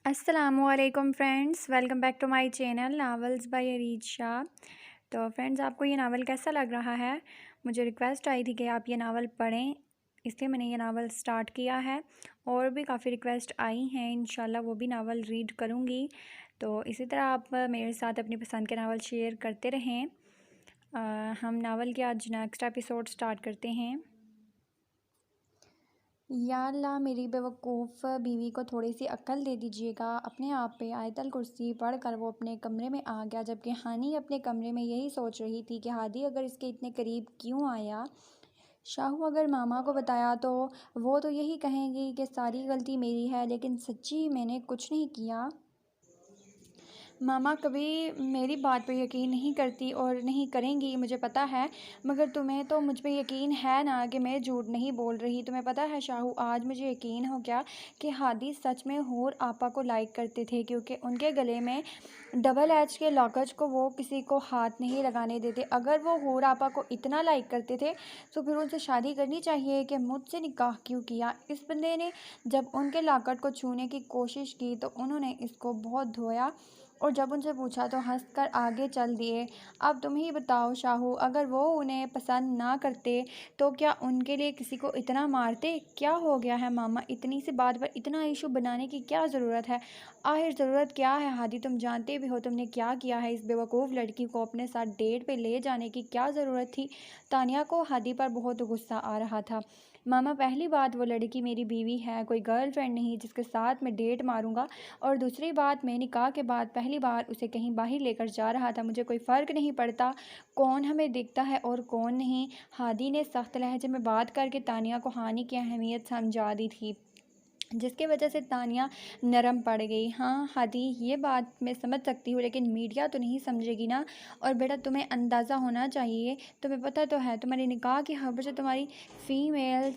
अस्सलामुअलैकुम friends, welcome back to my channel novels by Areej Shah. तो friends, आपको ये नावल कैसा लग रहा है? मुझे रिक्वेस्ट आई थी कि आप ये नावल पढ़ें, इसलिए मैंने ये नावल स्टार्ट किया है। और भी काफ़ी रिक्वेस्ट आई हैं, इंशाल्लाह वो भी नावल रीड करूँगी। तो इसी तरह आप मेरे साथ अपनी पसंद के नावल शेयर करते रहें। हम नावल के आज नेक्स्ट एपिसोड स्टार्ट करते हैं। या अल्लाह, मेरी बेवकूफ़ बीवी को थोड़ी सी अक्ल दे दीजिएगा। अपने आप पे आयतल कुर्सी पढ़कर वो अपने कमरे में आ गया, जबकि हानी अपने कमरे में यही सोच रही थी कि हादी अगर इसके इतने करीब क्यों आया। शाहू अगर मामा को बताया तो वो तो यही कहेंगी कि सारी गलती मेरी है, लेकिन सच्ची मैंने कुछ नहीं किया। मामा कभी मेरी बात पर यकीन नहीं करती और नहीं करेंगी, मुझे पता है। मगर तुम्हें तो मुझ पे यकीन है ना कि मैं झूठ नहीं बोल रही। तुम्हें पता है शाहू, आज मुझे यकीन हो गया कि हादी सच में हूर आपा को लाइक करते थे, क्योंकि उनके गले में डबल एच के लॉकेट को वो किसी को हाथ नहीं लगाने देते। अगर वो हूर आपा को इतना लाइक करते थे तो फिर उनसे शादी करनी चाहिए कि मुझसे निकाह क्यों किया। इस बंदे ने जब उनके लॉकेट को छूने की कोशिश की तो उन्होंने इसको बहुत धोया, और जब उनसे पूछा तो हंसकर आगे चल दिए। अब तुम ही बताओ शाहू, अगर वो उन्हें पसंद ना करते तो क्या उनके लिए किसी को इतना मारते? क्या हो गया है मामा, इतनी सी बात पर इतना इशू बनाने की क्या ज़रूरत है? आखिर ज़रूरत क्या है हादी? तुम जानते भी हो तुमने क्या किया है। इस बेवकूफ़ लड़की को अपने साथ डेट पे ले जाने की क्या ज़रूरत थी? तानिया को हादी पर बहुत गुस्सा आ रहा था। मामा, पहली बात, वो लड़की मेरी बीवी है, कोई गर्लफ्रेंड नहीं जिसके साथ मैं डेट मारूंगा। और दूसरी बात, मैं निकाह के बाद पहली बार उसे कहीं बाहर लेकर जा रहा था। मुझे कोई फ़र्क नहीं पड़ता कौन हमें दिखता है और कौन नहीं। हादी ने सख्त लहजे में बात करके तानिया को हानि की अहमियत समझा दी थी, जिसकी वजह से तानिया नरम पड़ गई। हाँ हादी, ये बात मैं समझ सकती हूँ, लेकिन मीडिया तो नहीं समझेगी ना। और बेटा, तुम्हें अंदाज़ा होना चाहिए, तुम्हें पता तो है तुम्हारे निकाह की खबर से तुम्हारी फ़ीमेल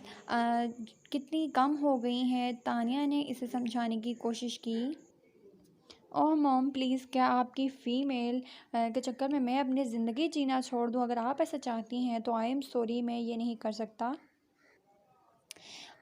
कितनी कम हो गई हैं। तानिया ने इसे समझाने की कोशिश की। ओह मॉम प्लीज़, क्या आपकी फ़ीमेल के चक्कर में मैं अपनी ज़िंदगी जीना छोड़ दूँ? अगर आप ऐसा चाहती हैं तो आई एम सॉरी, मैं ये नहीं कर सकता।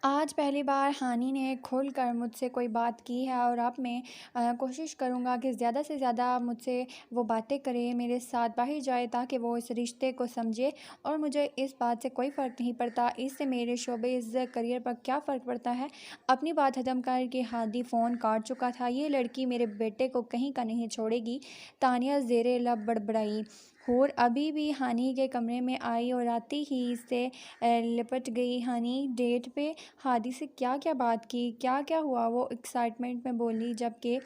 आज पहली बार हानि ने खुल कर मुझसे कोई बात की है, और अब मैं कोशिश करूँगा कि ज़्यादा से ज़्यादा मुझसे वो बातें करे, मेरे साथ बाहर जाए, ताकि वो इस रिश्ते को समझे। और मुझे इस बात से कोई फ़र्क नहीं पड़ता इससे मेरे शोबिज़ करियर पर क्या फ़र्क पड़ता है। अपनी बात ख़त्म करके हादी फ़ोन काट चुका था। ये लड़की मेरे बेटे को कहीं का नहीं छोड़ेगी, तानिया ज़ेरे लब बड़बड़ाई। हूर अभी भी हानि के कमरे में आई और आती ही इससे लिपट गई। हानि, डेट पे हादी से क्या क्या बात की, क्या क्या हुआ, वो एक्साइटमेंट में बोली, जबकि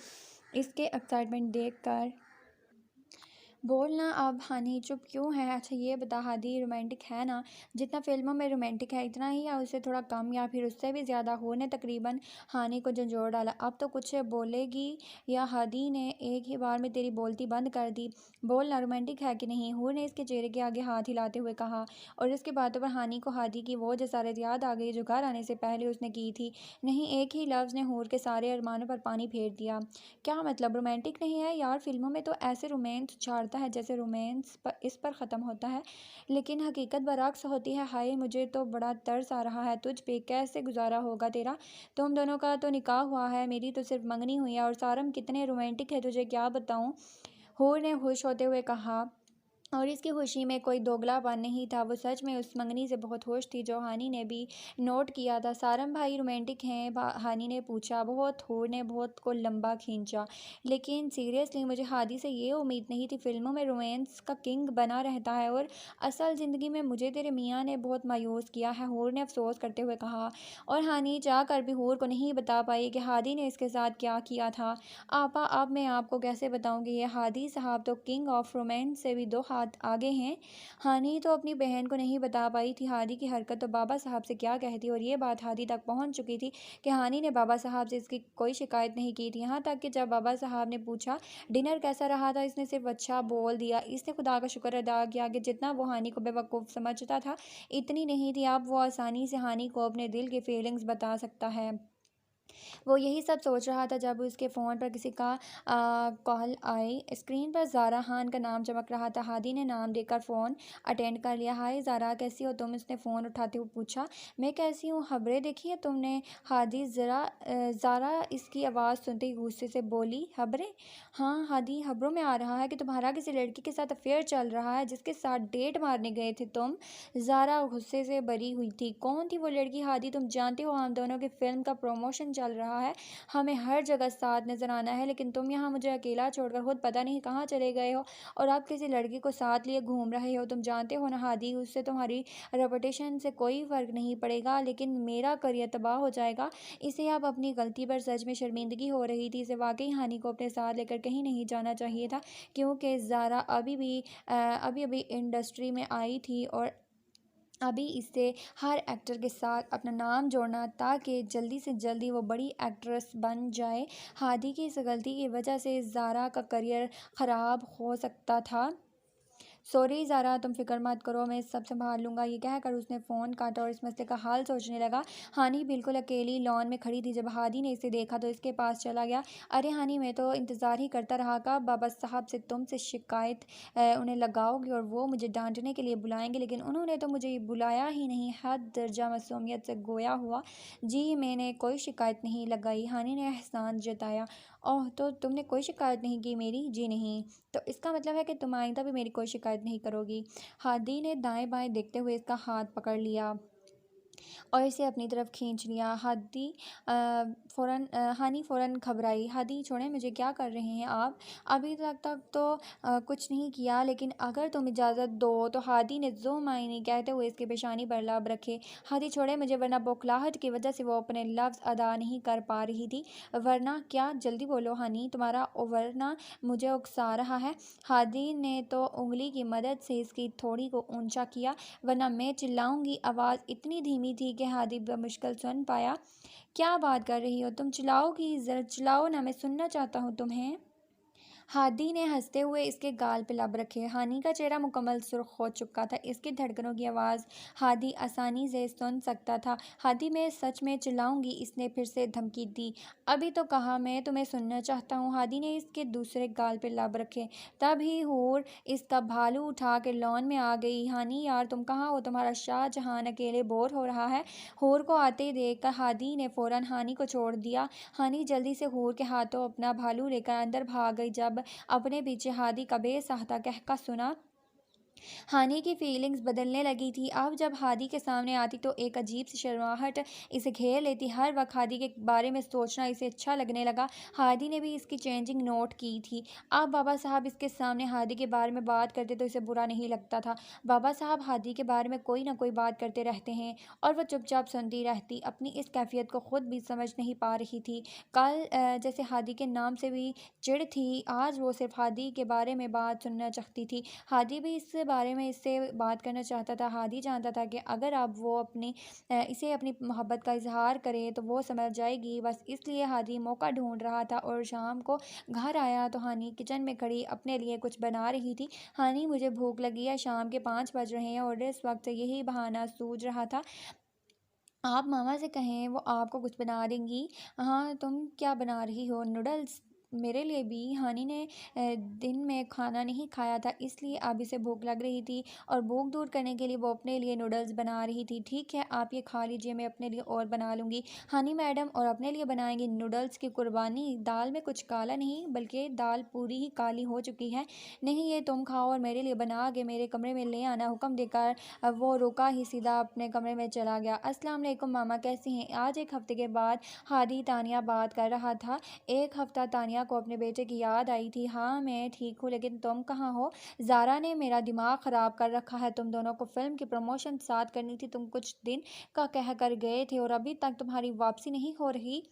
इसके एक्साइटमेंट देखकर बोलना। अब हानि चुप क्यों है? अच्छा ये बता हादी, रोमांटिक है ना? जितना फिल्मों में रोमांटिक है इतना ही, या उससे थोड़ा कम, या फिर उससे भी ज़्यादा? हूर ने तकरीबन हानि को झंझोड़ डाला। अब तो कुछ बोलेगी? या हादी ने एक ही बार में तेरी बोलती बंद कर दी? बोलना, रोमांटिक है कि नहीं? हूर ने इसके चेहरे के आगे हाथ हिलाते हुए कहा। और इसकी बातों पर हानि को हादी की वो जसारत याद आ गई जो घर आने से पहले उसने की थी। नहीं, एक ही लफ्ज़ ने हूर के सारे अरमानों पर पानी फेर दिया। क्या मतलब रोमांटिक नहीं है यार? फिल्मों में तो ऐसे रोमांस झाड़ता है जैसे रोमांस पर इस पर ख़त्म होता है, लेकिन हकीकत बरअक्स होती है। हाय, मुझे तो बड़ा तरस आ रहा है तुझ पे। कैसे गुजारा होगा तेरा? तुम दोनों का तो निकाह हुआ है, मेरी तो सिर्फ मंगनी हुई है। और सारम कितने रोमांटिक है, तुझे क्या बताऊँ? हूर ने खुश होते हुए कहा। और इसकी खुशी में कोई दोगलापन नहीं था, वो सच में उस मंगनी से बहुत खुश थी जो हानि ने भी नोट किया था। सारम भाई रोमांटिक हैं? हानि ने पूछा। बहुत। हूर ने बहुत को लंबा खींचा। लेकिन सीरियसली, मुझे हादी से ये उम्मीद नहीं थी। फिल्मों में रोमांस का किंग बना रहता है, और असल ज़िंदगी में मुझे तेरे मियाँ ने बहुत मायूस किया है, हूर ने अफसोस करते हुए कहा। और हानि जाकर भी हूर को नहीं बता पाई कि हादी ने इसके साथ क्या किया था। आपा, अब मैं आपको कैसे बताऊंगी? ये हादी साहब तो किंग ऑफ रोमांस से भी दो हाथ आगे हैं। हानि तो अपनी बहन को नहीं बता पाई थी हादी की हरकत तो बाबा साहब से क्या कहती, और ये बात हादी तक पहुंच चुकी थी कि हानि ने बाबा साहब से इसकी कोई शिकायत नहीं की थी। यहाँ तक कि जब बाबा साहब ने पूछा डिनर कैसा रहा था, इसने सिर्फ अच्छा बोल दिया। इसने खुदा का शुक्र अदा किया कि जितना वो हानि को बेवकूफ़ समझता था इतनी नहीं थी। अब वो आसानी से हानि को अपने दिल की फीलिंग्स बता सकता है। वो यही सब सोच रहा था जब उसके फ़ोन पर किसी का कॉल आई। स्क्रीन पर ज़ारा खान का नाम चमक रहा था। हादी ने नाम देकर फ़ोन अटेंड कर लिया। हाय ज़ारा, कैसी हो तुम? उसने फ़ोन उठाते हुए पूछा। मैं कैसी हूँ, खबरें देखी है तुमने? हादी ज़ारा इसकी आवाज़ सुनते ही गुस्से से बोली। खबरें? हाँ हादी, खबरों में आ रहा है कि तुम्हारा किसी लड़की के साथ अफेयर चल रहा है जिसके साथ डेट मारने गए थे तुम। ज़ारा गुस्से से भरी हुई थी। कौन थी वो लड़की? हादी, तुम जानते हो हम दोनों की फ़िल्म का प्रमोशन चल रहा है, हमें हर जगह साथ नज़र आना है, लेकिन तुम यहाँ मुझे अकेला छोड़कर खुद पता नहीं कहाँ चले गए हो और आप किसी लड़की को साथ लिए घूम रहे हो। तुम जानते हो ना हादी, उससे तुम्हारी रेपुटेशन से कोई फ़र्क नहीं पड़ेगा, लेकिन मेरा करियर तबाह हो जाएगा। इसे अब अपनी गलती पर सच में शर्मिंदगी हो रही थी। इसे वाकई हानि को अपने साथ लेकर कहीं नहीं जाना चाहिए था, क्योंकि ज़ारा अभी अभी इंडस्ट्री में आई थी और अभी इससे हर एक्टर के साथ अपना नाम जोड़ना ताकि जल्दी से जल्दी वो बड़ी एक्ट्रेस बन जाए। हादी की इस गलती की वजह से ज़ारा का करियर ख़राब हो सकता था। सॉरी ज़ारा, तुम फ़िक्र मत करो, मैं सब संभाल लूँगा। ये कहकर उसने फ़ोन काटा और इस मसले का हाल सोचने लगा। हानि बिल्कुल अकेली लॉन में खड़ी थी। जब हादी ने इसे देखा तो इसके पास चला गया। अरे हानि, मैं तो इंतज़ार ही करता रहा। कब बाबा साहब से तुमसे शिकायत उन्हें लगाओगे और वो मुझे डांटने के लिए बुलाएंगे, लेकिन उन्होंने तो मुझे बुलाया ही नहीं। हद दर्जा मासूमियत से गोया हुआ। जी मैंने कोई शिकायत नहीं लगाई, हानि ने एहसान जताया। ओह, तो तुमने कोई शिकायत नहीं की मेरी? जी नहीं। तो इसका मतलब है कि तुम आइंदा भी मेरी कोई शिकायत नहीं करोगी। हादी ने दाएं बाएं देखते हुए इसका हाथ पकड़ लिया और इसे अपनी तरफ खींच लिया। हानि फ़ौरन घबराई। हादी, छोड़ें मुझे, क्या कर रहे हैं आप? अभी तक तो कुछ नहीं किया, लेकिन अगर तुम इजाज़त दो तो। हादी ने जो मायने कहते हुए इसकी पेशानी पर लब रखे। हादी, छोड़ें मुझे, वरना बौखलाहट की वजह से वो अपने लफ्ज़ अदा नहीं कर पा रही थी। वरना क्या? जल्दी बोलो हानि, तुम्हारा वरना मुझे उकसा रहा है। हादी ने तो उंगली की मदद से इसकी थोड़ी को ऊंचा किया। वरना मैं चिल्लाऊंगी। आवाज़ इतनी धीमी थी कि हादी बमुश्किल सुन पाया। क्या बात कर रही हो तुम? चिल्लाओगी? ज़रा चिल्लाओ ना, मैं सुनना चाहता हूँ तुम्हें। हादी ने हंसते हुए इसके गाल पे लब रखे। हानि का चेहरा मुकम्मल सुर्ख हो चुका था। इसकी धड़कनों की आवाज़ हादी आसानी से सुन सकता था। हादी, मैं सच में चिल्लाऊंगी, इसने फिर से धमकी दी। अभी तो कहा, मैं तुम्हें सुनना चाहता हूँ। हादी ने इसके दूसरे गाल पे लब रखे। तभी हूर इसका भालू उठा के लॉन में आ गई। हानि यार, तुम कहाँ हो? तुम्हारा शाहजहान अकेले बोर हो रहा है। हूर को आते देख कर हादी ने फ़ौरन हानि को छोड़ दिया। हानि जल्दी से हूर के हाथों अपना भालू लेकर अंदर भाग गई। जब अपने पीछे हादी का बेसहारा कहका सुना, हानि की फीलिंग्स बदलने लगी थी। अब जब हादी के सामने आती तो एक अजीब सी शर्माहट इसे घेर लेती। हर वक्त हादी के बारे में सोचना इसे अच्छा लगने लगा। हादी ने भी इसकी चेंजिंग नोट की थी। अब बाबा साहब इसके सामने हादी के बारे में बात करते तो इसे बुरा नहीं लगता था। बाबा साहब हादी के बारे में कोई ना कोई बात करते रहते हैं और वह चुपचाप सुनती रहती। अपनी इस कैफियत को खुद भी समझ नहीं पा रही थी। कल जैसे हादी के नाम से भी चिढ़ थी, आज वो सिर्फ हादी के बारे में बात सुनना चाहती थी। हादी भी इस बारे में इससे बात करना चाहता था। हादी जानता था कि अगर अब वो इसे अपनी मोहब्बत का इजहार करे तो वो समझ जाएगी। बस इसलिए हादी मौका ढूंढ रहा था और शाम को घर आया तो हानी किचन में खड़ी अपने लिए कुछ बना रही थी। हानी, मुझे भूख लगी है, शाम के 5 बज रहे हैं और इस वक्त यही बहाना सूझ रहा था। आप मामा से कहें, वो आपको कुछ बना देंगी। हाँ, तुम क्या बना रही हो? नूडल्स? मेरे लिए भी। हानि ने दिन में खाना नहीं खाया था, इसलिए अब इसे भूख लग रही थी और भूख दूर करने के लिए वो अपने लिए नूडल्स बना रही थी। ठीक है, आप ये खा लीजिए, मैं अपने लिए और बना लूँगी। हानि मैडम और अपने लिए बनाएंगी नूडल्स की कुर्बानी? दाल में कुछ काला नहीं, बल्कि दाल पूरी ही काली हो चुकी है। नहीं, ये तुम खाओ और मेरे लिए बना के मेरे कमरे में ले आना। हुक्म देकर अब वो रुका ही सीधा अपने कमरे में चला गया। अस्सलाम वालेकुम मामा, कैसी हैं? आज एक हफ्ते के बाद हादी तानिया बात कर रहा था। एक हफ्ता तानिया को अपने बेटे की याद आई थी। हाँ मैं ठीक हूँ, लेकिन तुम कहाँ हो? ज़ारा ने मेरा दिमाग ख़राब कर रखा है। तुम दोनों को फ़िल्म की प्रमोशन साथ करनी थी, तुम कुछ दिन का कह कर गए थे और अभी तक तुम्हारी वापसी नहीं हो रही।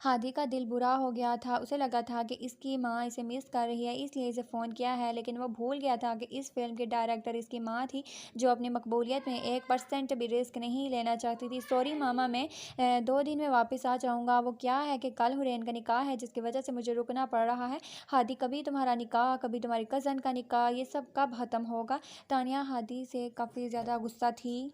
हादी का दिल बुरा हो गया था। उसे लगा था कि इसकी माँ इसे मिस कर रही है, इसलिए इसे फ़ोन किया है, लेकिन वो भूल गया था कि इस फिल्म की डायरेक्टर इसकी माँ थी, जो अपनी मकबूलियत में 1% भी रिस्क नहीं लेना चाहती थी। सॉरी मामा, मैं 2 दिन में वापस आ जाऊँगा। वो क्या है कि कल हुरैन का निकाह है, जिसकी वजह से मुझे रुकना पड़ रहा है। हादी, कभी तुम्हारा निकाह, कभी तुम्हारी कज़न का निकाह, ये सब कब ख़त्म होगा? तानिया हादी से काफ़ी ज़्यादा गुस्सा थी।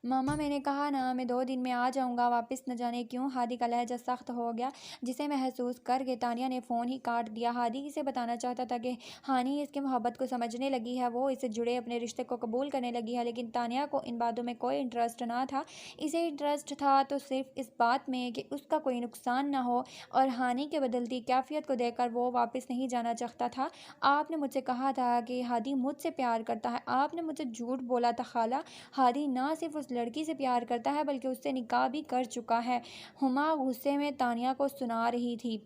मामा मैंने कहा ना मैं 2 दिन में आ जाऊंगा वापस। न जाने क्यों हादी का लहजा सख्त हो गया, जिसे महसूस करके तानिया ने फ़ोन ही काट दिया। हादी इसे बताना चाहता था कि हानी इसकी मोहब्बत को समझने लगी है, वो इससे जुड़े अपने रिश्ते को कबूल करने लगी है, लेकिन तानिया को इन बातों में कोई इंटरेस्ट ना था। इसे इंटरेस्ट था तो सिर्फ इस बात में कि उसका कोई नुकसान ना हो, और हानी के बदलती कैफियत को देखकर वो वापस नहीं जाना चाहता था। आपने मुझसे कहा था कि हादी मुझसे प्यार करता है, आपने मुझसे झूठ बोला था खाला। हादी ना सिर्फ उस लड़की से प्यार करता है बल्कि उससे निकाह भी कर चुका है। हुमा गुस्से में तानिया को सुना रही थी,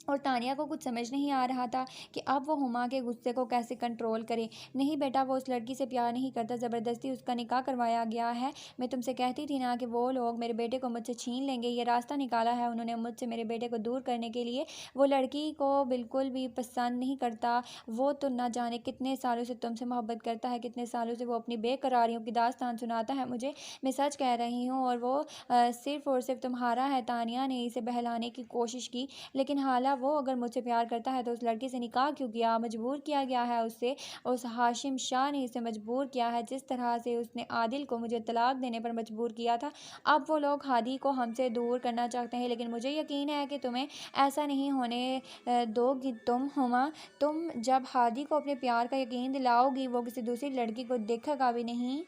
और तानिया को कुछ समझ नहीं आ रहा था कि अब वो हुमा के गुस्से को कैसे कंट्रोल करे। नहीं बेटा, वो उस लड़की से प्यार नहीं करता, ज़बरदस्ती उसका निकाह करवाया गया है। मैं तुमसे कहती थी ना कि वो लोग मेरे बेटे को मुझसे छीन लेंगे। ये रास्ता निकाला है उन्होंने मुझसे मेरे बेटे को दूर करने के लिए। वो लड़की को बिल्कुल भी पसंद नहीं करता। वो तो ना जाने कितने सालों से तुमसे मोहब्बत करता है, कितने सालों से वो अपनी बेकरारियों की दास्तान सुनाता है मुझे। मैं सच कह रही हूँ, और वो सिर्फ और सिर्फ तुम्हारा है। तानिया ने इसे बहलाने की कोशिश की, लेकिन हाला वो अगर मुझसे प्यार करता है तो उस लड़की से निकाह क्यों किया? मजबूर किया गया है उससे। उस हाशिम शाह ने इसे मजबूर किया है, जिस तरह से उसने आदिल को मुझे तलाक देने पर मजबूर किया था। अब वो लोग हादी को हमसे दूर करना चाहते हैं, लेकिन मुझे यकीन है कि तुम्हें ऐसा नहीं होने दोगी तुम हुमा। तुम जब हादी को अपने प्यार का यकीन दिलाओगी, वो किसी दूसरी लड़की को देखेगा भी नहीं।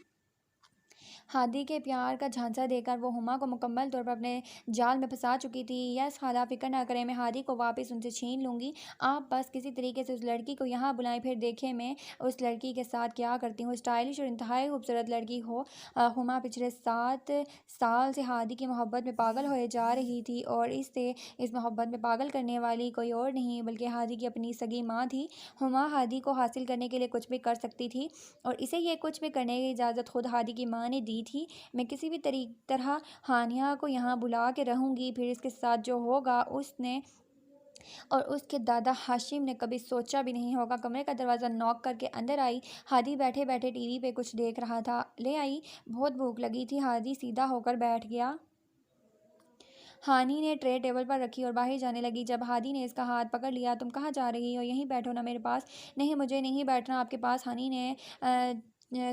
हादी के प्यार का झांसा देकर वो हुमा को मुकम्मल तौर पर अपने जाल में फंसा चुकी थी। यस खाला, फिक्र ना करें, मैं हादी को वापस उनसे छीन लूँगी। आप बस किसी तरीके से उस लड़की को यहाँ बुलाएं, फिर देखें मैं उस लड़की के साथ क्या करती हूँ। स्टाइलिश और इंतहाई खूबसूरत लड़की हो। हुमा पिछले 7 साल से हादी की मोहब्बत में पागल होए जा रही थी, और इससे इस मोहब्बत में पागल करने वाली कोई और नहीं बल्कि हादी की अपनी सगी माँ थी। हुमा हादी को हासिल करने के लिए कुछ भी कर सकती थी, और इसे ये कुछ भी करने की इजाज़त खुद हादी की माँ ने दी थी। मैं किसी भी तरह हानिया को यहाँ बुला के रहूँगी, फिर इसके साथ जो होगा उसने और उसके दादा हाशिम ने कभी सोचा भी नहीं होगा। कमरे का दरवाज़ा नॉक करके अंदर आई। हादी बैठे बैठे टीवी पे कुछ देख रहा था। ले आई, बहुत भूख लगी थी। हादी सीधा होकर बैठ गया। हानी ने ट्रे टेबल पर रखी और बाहर जाने लगी। जब हादी ने इसका हाथ पकड़ लिया, तुम कहाँ जा रही हो? यहीं बैठो ना मेरे पास। नहीं, मुझे नहीं बैठना आपके पास। हानी ने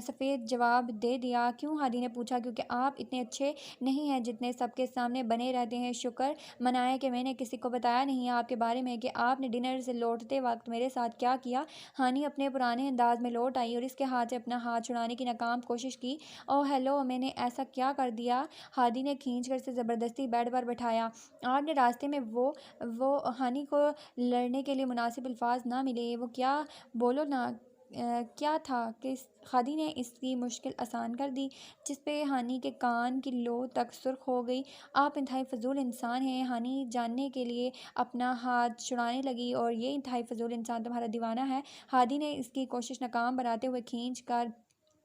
सफ़ेद जवाब दे दिया। क्यों? हादी ने पूछा। क्योंकि आप इतने अच्छे नहीं हैं जितने सबके सामने बने रहते हैं। शुक्र मनाए कि मैंने किसी को बताया नहीं आपके बारे में कि आपने डिनर से लौटते वक्त मेरे साथ क्या किया। हानी अपने पुराने अंदाज में लौट आई और इसके हाथ से अपना हाथ छुड़ाने की नाकाम कोशिश की। ओह हेलो, मैंने ऐसा क्या कर दिया? हादी ने खींच कर इसे ज़बरदस्ती बेड पर बैठाया। आपने रास्ते में वो हानि को लड़ने के लिए मुनासिब अल्फाज ना मिले। वो क्या? बोलो ना। क्या था कि हादी ने इसकी मुश्किल आसान कर दी, जिस पे हानि के कान की लो तक सुर्ख हो गई। आप इंतहाई फजूल इंसान हैं। हानि जानने के लिए अपना हाथ छुड़ाने लगी, और ये इंतहाई फजूल इंसान तुम्हारा दीवाना है। हादी ने इसकी कोशिश नाकाम बनाते हुए खींच कर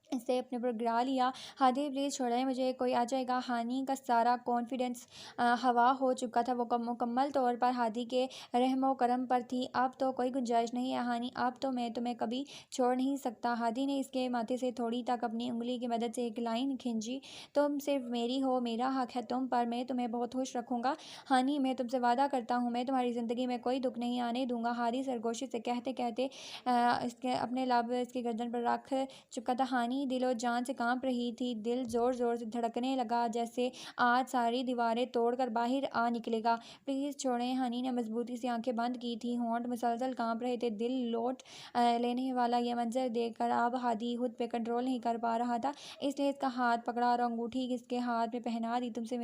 इसे अपने पर गिरा लिया। हादी प्लीज़ छोड़ें मुझे, कोई आ जाएगा। हानि का सारा कॉन्फिडेंस हवा हो चुका था। वो मुकम्मल तौर पर हादी के रहमो करम पर थी। अब तो कोई गुंजाइश नहीं है हानि, अब तो मैं तुम्हें कभी छोड़ नहीं सकता। हादी ने इसके माथे से थोड़ी तक अपनी उंगली की मदद से एक लाइन खींची। तुम सिर्फ मेरी हो, मेरा हक है तुम पर, मैं तुम्हें बहुत खुश रखूँगा। हानि, मैं तुमसे वादा करता हूँ मैं तुम्हारी ज़िंदगी में कोई दुख नहीं आने दूंगा। हादी सरगोशी से कहते कहते इसके अपने लब इसकी गर्दन पर रख चुका था। हानि दिलो जान से कांप रही थी। दिल ज़ोर ज़ोर से धड़कने लगा, जैसे आज सारी दीवारें तोड़कर बाहर आ निकलेगा। प्लीज़ छोड़ें। हानि ने मजबूती से आंखें बंद की थी, होंठ मुसलसल कांप रहे थे। दिल लौट लेने वाला यह मंजर देखकर अब हादी खुद पे कंट्रोल नहीं कर पा रहा था, इसलिए इसका हाथ पकड़ा और अंगूठी इसके हाथ में पहना दी। तुमसे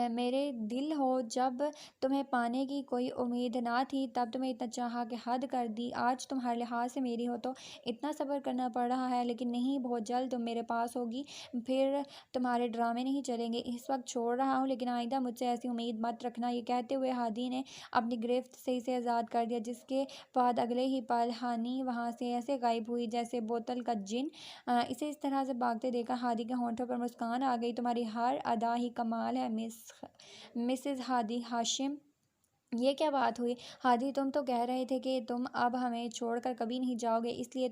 मेरे दिल हो, जब तुम्हें पाने की कोई उम्मीद ना थी तब तुम्हें इतना चाहा कि हद कर दी। आज तुम हर लिहाज से मेरी हो, तो इतना सब्र करना पड़ रहा है, लेकिन नहीं, बहुत जल्द तुम मेरे पास होगी, फिर तुम्हारे ड्रामे नहीं चलेंगे। इस वक्त छोड़ रहा हूँ, लेकिन आइंदा मुझसे ऐसी उम्मीद मत रखना। ये कहते हुए हादी ने अपनी गिरफ्त से इसे आज़ाद कर दिया, जिसके बाद अगले ही पल हानी वहाँ से ऐसे गायब हुई जैसे बोतल का जिन। इसे इस तरह से भागते देखकर हादी के होंठों पर मुस्कान आ गई। तुम्हारी हर अदा ही कमाल है मिसेस हादी हाशिम। ये क्या बात हुई? हादी, तुम तो कह रहे थे कि तुम अब हमें छोड़कर कभी नहीं जाओगे, इसलिए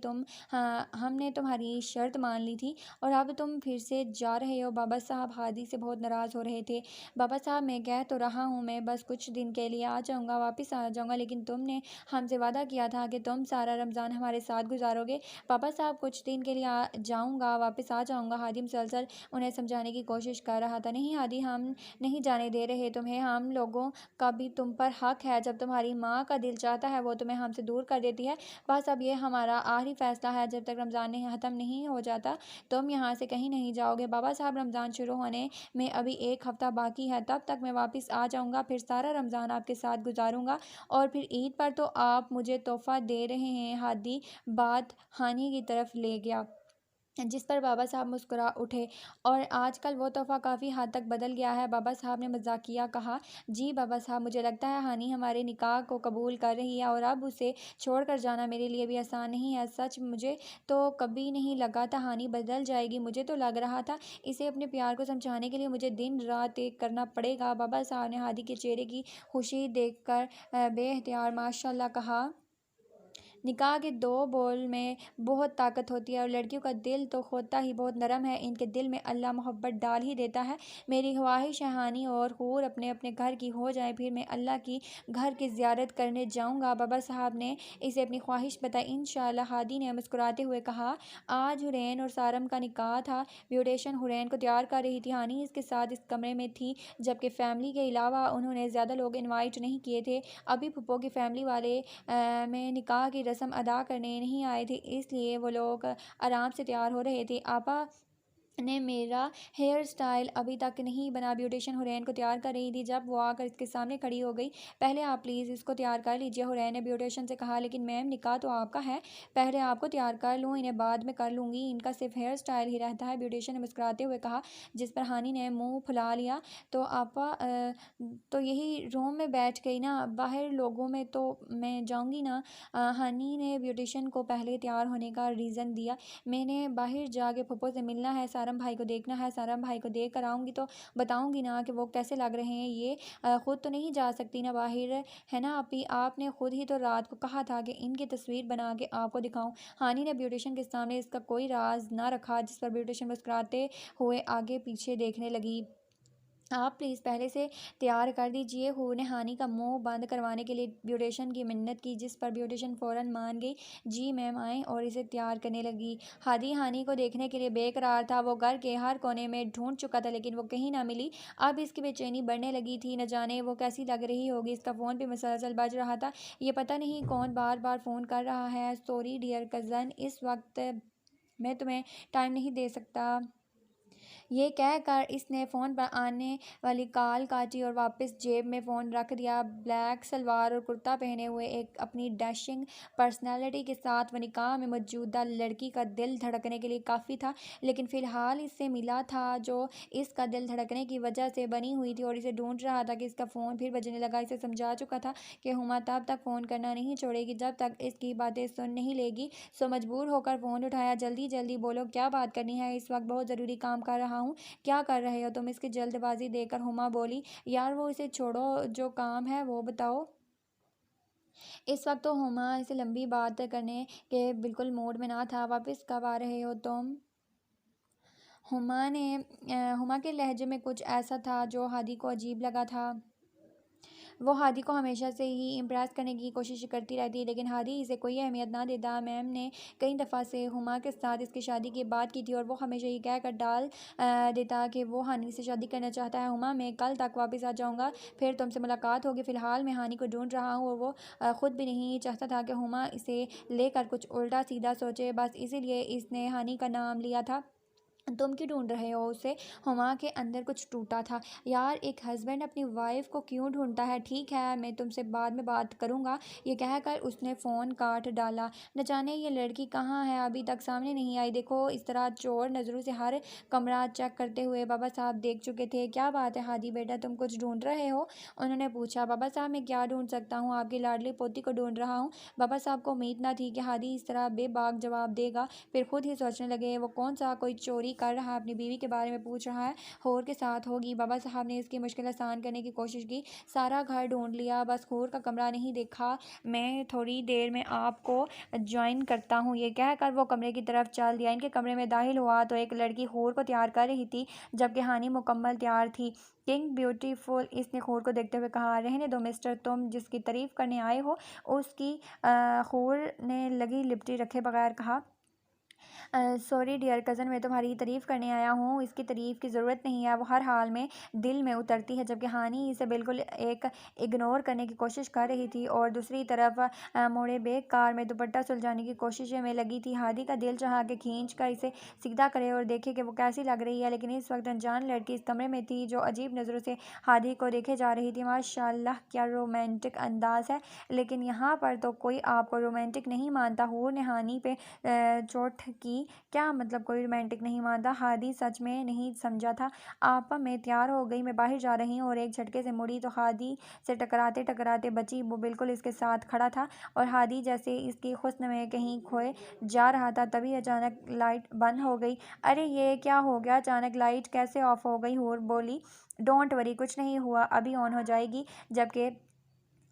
हाँ, हमने तुम्हारी शर्त मान ली थी और अब तुम फिर से जा रहे हो। बाबा साहब हादी से बहुत नाराज़ हो रहे थे। बाबा साहब, मैं कह तो रहा हूँ मैं बस कुछ दिन के लिए आ जाऊँगा, वापस आ जाऊँगा, लेकिन तुमने हमसे वादा किया था कि तुम सारा रमज़ान हमारे साथ गुजारोगे। बाबा साहब, कुछ दिन के लिए आ जाऊँगा, वापस आ जाऊँगा। हादी मुसलसल उन्हें समझाने की कोशिश कर रहा था। नहीं हादी, हम नहीं जाने दे रहे तुम्हें, हम लोगों का भी तुम पर हक है। जब तुम्हारी माँ का दिल चाहता है वो तुम्हें हमसे दूर कर देती है। बस अब ये हमारा आखिरी फैसला है, जब तक रमज़ान नहीं ख़त्म नहीं हो जाता तुम यहाँ से कहीं नहीं जाओगे। बाबा साहब, रमज़ान शुरू होने में अभी एक हफ़्ता बाकी है, तब तक मैं वापस आ जाऊँगा, फिर सारा रमज़ान आपके साथ गुजारूँगा और फिर ईद पर तो आप मुझे तोहफ़ा दे रहे हैं। हादी बात हानि की तरफ ले गया, जिस पर बाबा साहब मुस्कुरा उठे। और आजकल वो तोहफ़ा काफ़ी हद तक बदल गया है, बाबा साहब ने मजाकिया कहा। जी बाबा साहब, मुझे लगता है हानि हमारे निकाह को कबूल कर रही है और अब उसे छोड़कर जाना मेरे लिए भी आसान नहीं है। सच, मुझे तो कभी नहीं लगा था हानि बदल जाएगी। मुझे तो लग रहा था इसे अपने प्यार को समझाने के लिए मुझे दिन रात एक करना पड़ेगा। बाबा साहब ने हादी के चेहरे की खुशी देखकर बेख्तियार माशाल्लाह कहा। निकाह के दो बोल में बहुत ताकत होती है और लड़कियों का दिल तो होता ही बहुत नरम है, इनके दिल में अल्लाह मोहब्बत डाल ही देता है। मेरी ख्वाहिश है हानि और हूर अपने अपने घर की हो जाए, फिर मैं अल्लाह की घर की ज़ियारत करने जाऊँगा। बाबा साहब ने इसे अपनी ख्वाहिश बताई। इंशाअल्लाह, हादी ने मुस्कुराते हुए कहा। आज हुरैन और सारम का निकाह था। ब्यूटेशन हुरैन को तैयार कर रही थी, हानि इसके साथ इस कमरे में थी, जबकि फैमिली के अलावा उन्होंने ज़्यादा लोग इन्वाइट नहीं किए थे। अभी फूफो की फैमिली वाले में निकाह की रस्म अदा करने नहीं आए थे, इसलिए वो लोग आराम से तैयार हो रहे थे। आपा ने मेरा हेयर स्टाइल अभी तक नहीं बना, ब्यूटिशियन हुरैन को तैयार कर रही थी जब वो आकर इसके सामने खड़ी हो गई। पहले आप प्लीज़ इसको तैयार कर लीजिए, हुरैन ने ब्यूटिशियन से कहा। लेकिन मैम, निकाह तो आपका है, पहले आपको तैयार कर लूँ, इन्हें बाद में कर लूँगी, इनका सिर्फ हेयर स्टाइल ही रहता है, ब्यूटिशियन ने मुस्कुराते हुए कहा। जिस पर हानि ने मुंह फुला लिया। तो आपा तो यही रूम में बैठ गई ना, बाहर लोगों में तो मैं जाऊँगी ना। हानि ने ब्यूटिशियन को पहले तैयार होने का रीज़न दिया। मैंने बाहर जाके फूफो से मिलना है, सारम भाई को देखना है, सारम भाई को देख कर आऊँगी तो बताऊँगी ना कि वो कैसे लग रहे हैं। ये ख़ुद तो नहीं जा सकती ना बाहर, है ना आपी? आपने खुद ही तो रात को कहा था कि इनकी तस्वीर बना के आपको दिखाऊँ। हानि ने ब्यूटिशियन के सामने इसका कोई राज ना रखा, जिस पर ब्यूटिशियन मुस्कुराते हुए आगे पीछे देखने लगी। आप प्लीज़ पहले से तैयार कर दीजिए। हू ने हानि का मुंह बंद करवाने के लिए ब्यूटिशियन की मिन्नत की, जिस पर ब्यूटिशियन फ़ौरन मान गई। जी मैम, आए, और इसे तैयार करने लगी। हादी हानि को देखने के लिए बेकरार था। वो घर के हर कोने में ढूंढ चुका था, लेकिन वो कहीं ना मिली। अब इसकी बेचैनी बढ़ने लगी थी, न जाने वो कैसी लग रही होगी। इसका फ़ोन भी मुसलसल बज रहा था। ये पता नहीं कौन बार बार फ़ोन कर रहा है। सॉरी डियर कज़न, इस वक्त मैं तुम्हें टाइम नहीं दे सकता। ये कहकर इसने फ़ोन पर आने वाली कॉल काटी और वापस जेब में फ़ोन रख दिया। ब्लैक सलवार और कुर्ता पहने हुए एक अपनी डैशिंग पर्सनैलिटी के साथ वह निकाह में मौजूदा लड़की का दिल धड़कने के लिए काफ़ी था, लेकिन फ़िलहाल इससे मिला था जो इसका दिल धड़कने की वजह से बनी हुई थी और इसे ढूंढ रहा था कि इसका फ़ोन फिर बजने लगा। इसे समझा चुका था कि हुमा तब तक फ़ोन करना नहीं छोड़ेगी जब तक इसकी बातें सुन नहीं लेगी, सो मजबूर होकर फ़ोन उठाया। जल्दी जल्दी बोलो, क्या बात करनी है? इस वक्त बहुत ज़रूरी काम कर रहा हूँ। क्या कर रहे हो तुम? इसकी जल्दबाजी देखकर हुमा बोली। यार वो इसे छोड़ो, जो काम है वो बताओ। इस वक्त तो हुमा इसे लंबी बात करने के बिल्कुल मूड में ना था। वापस कब आ रहे हो तुम? हुमा के लहजे में कुछ ऐसा था जो हादी को अजीब लगा था। वो हादी को हमेशा से ही इम्प्रेस करने की कोशिश करती रहती है, लेकिन हादी इसे कोई अहमियत ना देता। मैम ने कई दफ़ा से हुमा के साथ इसकी शादी की बात की थी और वो हमेशा ये कहकर डाल देता कि वो हानी से शादी करना चाहता है। हुमा, मैं कल तक वापस आ जाऊँगा, फिर तुमसे मुलाकात होगी। फ़िलहाल मैं हानी को ढूंढ रहा हूँ और वो ख़ुद भी नहीं चाहता था कि हुमा इसे लेकर कुछ उल्टा सीधा सोचे, बस इसीलिए इसने हानी का नाम लिया था। तुम क्यों ढूंढ रहे हो उसे? हुमा के अंदर कुछ टूटा था। यार, एक हस्बैंड अपनी वाइफ को क्यों ढूंढता है? ठीक है, मैं तुमसे बाद में बात करूँगा। ये कहकर उसने फ़ोन काट डाला। न जाने ये लड़की कहाँ है, अभी तक सामने नहीं आई। देखो, इस तरह चोर नज़रों से हर कमरा चेक करते हुए बाबा साहब देख चुके थे। क्या बात है हादी बेटा, तुम कुछ ढूंढ रहे हो? उन्होंने पूछा। बाबा साहब, मैं क्या ढूंढ सकता हूँ, आपकी लाडली पोती को ढूंढ रहा हूँ। बाबा साहब को उम्मीद न थी कि हादी इस तरह बेबाक जवाब देगा, फिर खुद ही सोचने लगे वो कौन सा कोई चोरी कर रहा, अपनी बीवी के बारे में पूछ रहा है, हूर के साथ होगी। बाबा साहब ने इसकी मुश्किल आसान करने की कोशिश की, सारा घर ढूंढ लिया, बस हूर का कमरा नहीं देखा। मैं थोड़ी देर में आपको ज्वाइन करता हूँ, ये कहकर वो कमरे की तरफ चल दिया। इनके कमरे में दाखिल हुआ तो एक लड़की हूर को तैयार कर रही थी, जबकि हानि मुकम्मल तैयार थी। किंग ब्यूटीफुल, इसने हूर को देखते हुए कहा। रहने दो मिस्टर, तुम जिसकी तारीफ करने आए हो उसकी। हूर ने लगी लिपटी रखे बगैर कहा, सॉरी डियर कज़न, मैं तुम्हारी तारीफ़ करने आया हूँ, इसकी तारीफ़ की ज़रूरत नहीं है, वो हर हाल में दिल में उतरती है। जबकि हानि इसे बिल्कुल एक इग्नोर करने की कोशिश कर रही थी और दूसरी तरफ मोड़े बेग कार में दुपट्टा सुलझाने की कोशिश में लगी थी। हादी का दिल चाहा कि खींच कर इसे सीधा करे और देखे कि वो कैसी लग रही है, लेकिन इस वक्त अनजान लड़की इस कमरे में थी जो अजीब नज़रों से हादी को देखे जा रही थी। माशाल्लाह क्या रोमांटिक अंदाज है, लेकिन यहाँ पर तो कोई आपको रोमांटिक नहीं मानता। हूर ने हानि पे चोट की। क्या मतलब कोई रोमांटिक नहीं मानता? हादी सच में नहीं समझा था। आपा मैं तैयार हो गई, मैं बाहर जा रही हूँ, और एक झटके से मुड़ी तो हादी से टकराते टकराते बची। वो बिल्कुल इसके साथ खड़ा था और हादी जैसे इसकी हुस्न में कहीं खोए जा रहा था। तभी अचानक लाइट बंद हो गई। अरे ये क्या हो गया? अचानक लाइट कैसे ऑफ हो गई? हूर बोली। डोंट वरी, कुछ नहीं हुआ, अभी ऑन हो जाएगी। जबकि